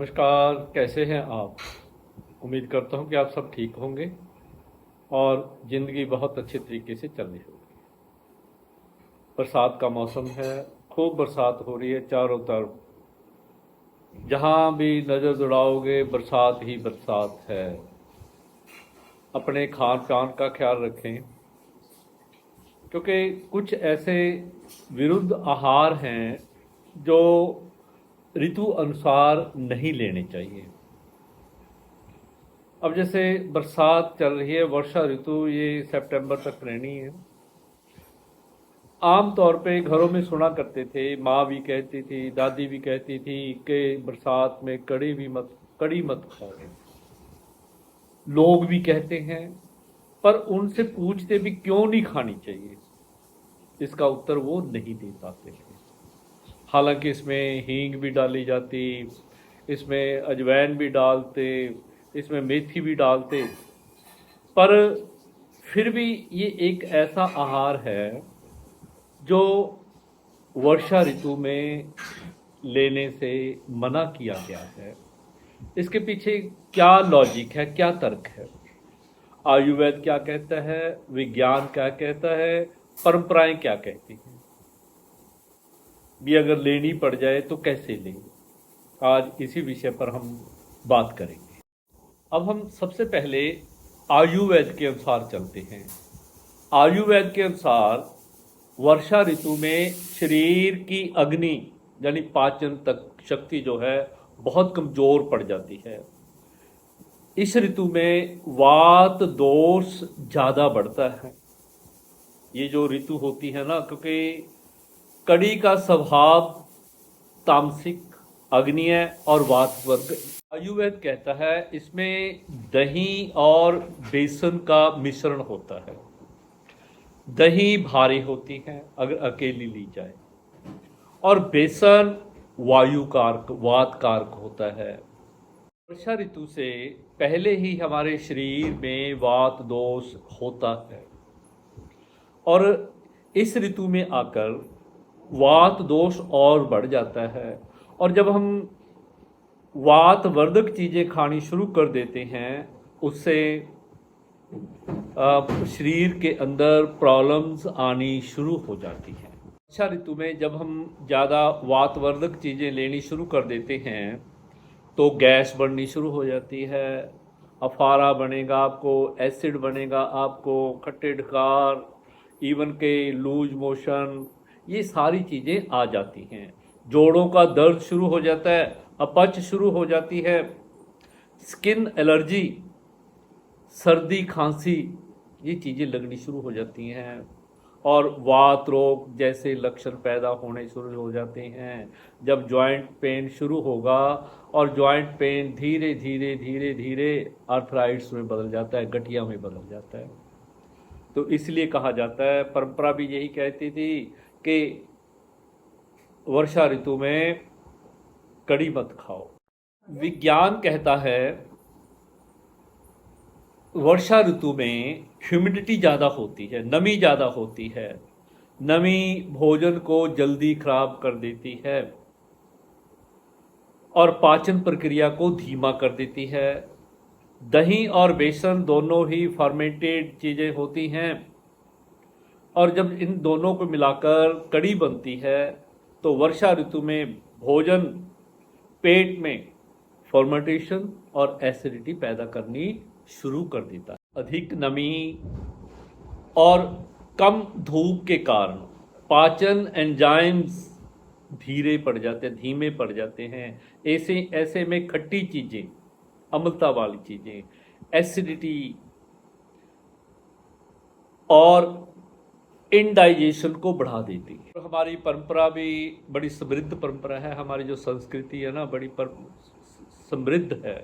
नमस्कार, कैसे हैं आप? उम्मीद करता हूं कि आप सब ठीक होंगे और ज़िंदगी बहुत अच्छे तरीके से चल रही होगी। बरसात का मौसम है, खूब बरसात हो रही है चारों तरफ। जहां भी नज़र दौड़ाओगे बरसात ही बरसात है। अपने खान पान का ख्याल रखें, क्योंकि कुछ ऐसे विरुद्ध आहार हैं जो ऋतु अनुसार नहीं लेने चाहिए। अब जैसे बरसात चल रही है, वर्षा ऋतु ये सितंबर तक रहनी है। आम तौर पे घरों में सुना करते थे, माँ भी कहती थी, दादी भी कहती थी कि बरसात में कड़ी मत खाओ। लोग भी कहते हैं, पर उनसे पूछते भी क्यों नहीं खानी चाहिए, इसका उत्तर वो नहीं दे पाते थे। हालांकि इसमें हींग भी डाली जाती, इसमें अजवाइन भी डालते, इसमें मेथी भी डालते, पर फिर भी ये एक ऐसा आहार है जो वर्षा ऋतु में लेने से मना किया गया है। इसके पीछे क्या लॉजिक है, क्या तर्क है? आयुर्वेद क्या कहता है, विज्ञान क्या कहता है, परंपराएं क्या कहती हैं? भी अगर लेनी पड़ जाए तो कैसे लें? आज इसी विषय पर हम बात करेंगे। अब हम सबसे पहले आयुर्वेद के अनुसार चलते हैं। आयुर्वेद के अनुसार वर्षा ऋतु में शरीर की अग्नि यानी पाचन तक शक्ति जो है बहुत कमजोर पड़ जाती है। इस ऋतु में वात दोष ज़्यादा बढ़ता है। ये जो ऋतु होती है ना, क्योंकि कड़ी का स्वभाव तामसिक, अग्निय और वात वर्ग। आयुर्वेद कहता है इसमें दही और बेसन का मिश्रण होता है। दही भारी होती है अगर अकेली ली जाए, और बेसन वायु कारक, वात कारक होता है। वर्षा ऋतु से पहले ही हमारे शरीर में वात दोष होता है, और इस ऋतु में आकर वात दोष और बढ़ जाता है। और जब हम वात वर्धक चीज़ें खानी शुरू कर देते हैं, उससे शरीर के अंदर प्रॉब्लम्स आनी शुरू हो जाती हैं। वर्षा ऋतु में जब हम ज़्यादा वातवर्धक चीज़ें लेनी शुरू कर देते हैं तो गैस बढ़नी शुरू हो जाती है, अफारा बनेगा आपको, एसिड बनेगा आपको, खट्टे ढकार, इवन के लूज मोशन, ये सारी चीज़ें आ जाती हैं। जोड़ों का दर्द शुरू हो जाता है, अपच शुरू हो जाती है, स्किन एलर्जी, सर्दी खांसी, ये चीज़ें लगनी शुरू हो जाती हैं, और वात रोग जैसे लक्षण पैदा होने शुरू हो जाते हैं। जब जॉइंट पेन शुरू होगा, और जॉइंट पेन धीरे धीरे धीरे धीरे आर्थराइट्स में बदल जाता है, गठिया में बदल जाता है। तो इसलिए कहा जाता है, परंपरा भी यही कहती थी कि वर्षा ऋतु में कड़ी मत खाओ। विज्ञान कहता है वर्षा ऋतु में ह्यूमिडिटी ज़्यादा होती है, नमी ज़्यादा होती है। नमी भोजन को जल्दी खराब कर देती है और पाचन प्रक्रिया को धीमा कर देती है। दही और बेसन दोनों ही फर्मेंटेड चीज़ें होती हैं, और जब इन दोनों को मिलाकर कड़ी बनती है तो वर्षा ऋतु में भोजन पेट में फर्मेंटेशन और एसिडिटी पैदा करनी शुरू कर देता है। अधिक नमी और कम धूप के कारण पाचन एंजाइम्स धीरे पड़ जाते हैं, धीमे पड़ जाते हैं। ऐसे में खट्टी चीज़ें, अम्लता वाली चीज़ें, एसिडिटी और इनडाइजेशन को बढ़ा देती है। हमारी परंपरा भी बड़ी समृद्ध परंपरा है। हमारी जो संस्कृति है ना, बड़ी समृद्ध है।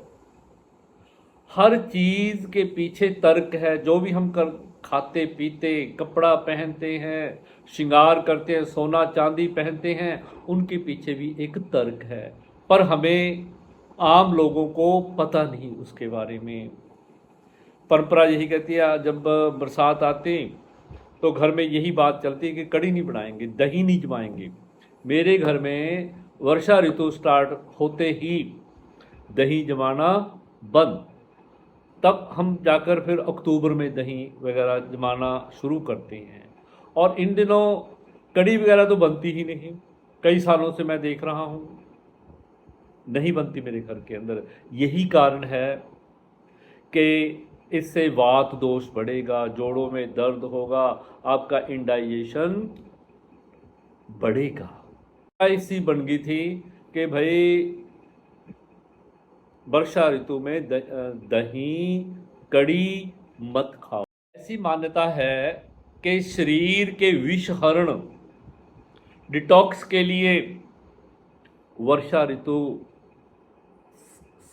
हर चीज़ के पीछे तर्क है। जो भी हम खाते पीते, कपड़ा पहनते हैं, श्रृंगार करते हैं, सोना चांदी पहनते हैं, उनके पीछे भी एक तर्क है, पर हमें आम लोगों को पता नहीं उसके बारे में। परंपरा यही कहती है, जब बरसात आती तो घर में यही बात चलती है कि कड़ी नहीं बनाएंगे, दही नहीं जमाएंगे। मेरे घर में वर्षा ऋतु स्टार्ट होते ही दही जमाना बंद, तब हम जाकर फिर अक्टूबर में दही वगैरह जमाना शुरू करते हैं। और इन दिनों कड़ी वगैरह तो बनती ही नहीं, कई सालों से मैं देख रहा हूँ नहीं बनती मेरे घर के अंदर। यही कारण है कि इससे वात दोष बढ़ेगा, जोड़ों में दर्द होगा, आपका इंडाइजेशन बढ़ेगा। ऐसी बन गई थी कि भाई वर्षा ऋतु में दही कड़ी मत खाओ। ऐसी मान्यता है कि शरीर के विषहरण डिटॉक्स के लिए वर्षा ऋतु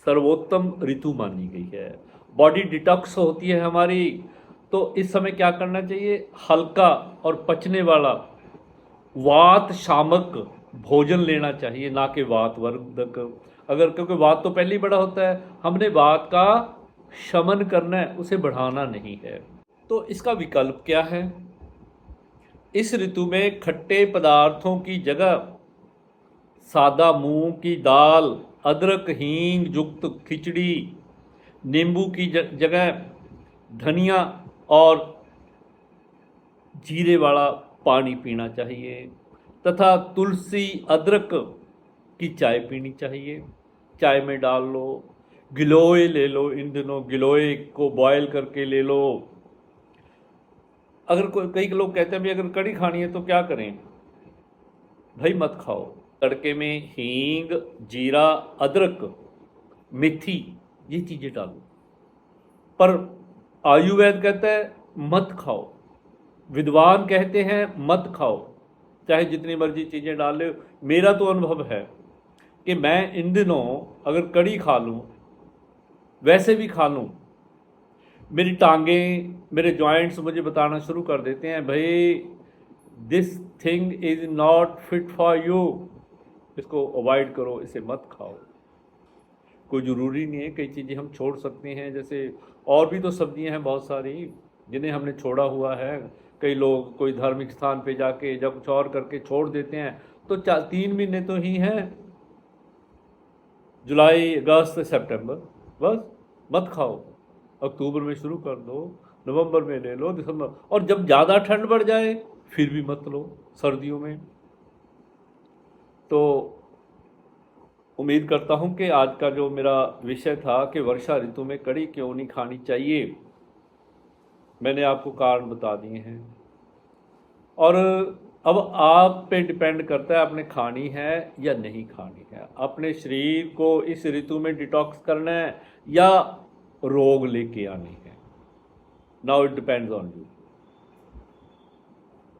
सर्वोत्तम ऋतु मानी गई है। बॉडी डिटॉक्स होती है हमारी, तो इस समय क्या करना चाहिए, हल्का और पचने वाला वात शामक भोजन लेना चाहिए, ना कि वात वर्धक। अगर क्योंकि वात तो पहले ही बड़ा होता है, हमने वात का शमन करना है, उसे बढ़ाना नहीं है। तो इसका विकल्प क्या है, इस ऋतु में खट्टे पदार्थों की जगह सादा मूंग की दाल, अदरक हींग युक्त खिचड़ी, नींबू की जगह धनिया और जीरे वाला पानी पीना चाहिए, तथा तुलसी अदरक की चाय पीनी चाहिए। चाय में डाल लो, गिलोय ले लो, इन दिनों गिलोय को बॉयल करके ले लो। अगर कई लोग कहते हैं भाई अगर कड़ी खानी है तो क्या करें, भाई मत खाओ। तड़के में हींग, जीरा, अदरक, मेथी, ये चीज़ें डालो। पर आयुर्वेद कहता है मत खाओ, विद्वान कहते हैं मत खाओ, चाहे जितनी मर्जी चीज़ें डाल ले। मेरा तो अनुभव है कि मैं इन दिनों अगर कड़ी खा लूँ, वैसे भी खा लूँ, मेरी टांगें, मेरे जॉइंट्स मुझे बताना शुरू कर देते हैं, भाई this thing is not fit for you, इसको अवॉइड करो, इसे मत खाओ। कोई ज़रूरी नहीं है, कई चीज़ें हम छोड़ सकते हैं, जैसे और भी तो सब्जियां हैं बहुत सारी जिन्हें हमने छोड़ा हुआ है। कई लोग कोई धार्मिक स्थान पे जाके जब कुछ और करके छोड़ देते हैं, तो 3 महीने तो ही हैं, जुलाई अगस्त सितंबर, बस मत खाओ। अक्टूबर में शुरू कर दो, नवंबर में ले लो, दिसंबर, और जब ज़्यादा ठंड बढ़ जाए फिर भी मत लो सर्दियों में। तो उम्मीद करता हूँ कि आज का जो मेरा विषय था कि वर्षा ऋतु में कड़ी क्यों नहीं खानी चाहिए, मैंने आपको कारण बता दिए हैं। और अब आप पे डिपेंड करता है आपने खानी है या नहीं खानी है, अपने शरीर को इस ऋतु में डिटॉक्स करना है या रोग लेके आनी है। Now it depends on you.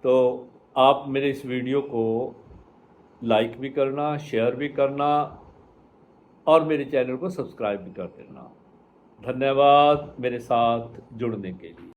तो आप मेरे इस वीडियो को लाइक भी करना, शेयर भी करना और मेरे चैनल को सब्सक्राइब भी कर देना। धन्यवाद मेरे साथ जुड़ने के लिए।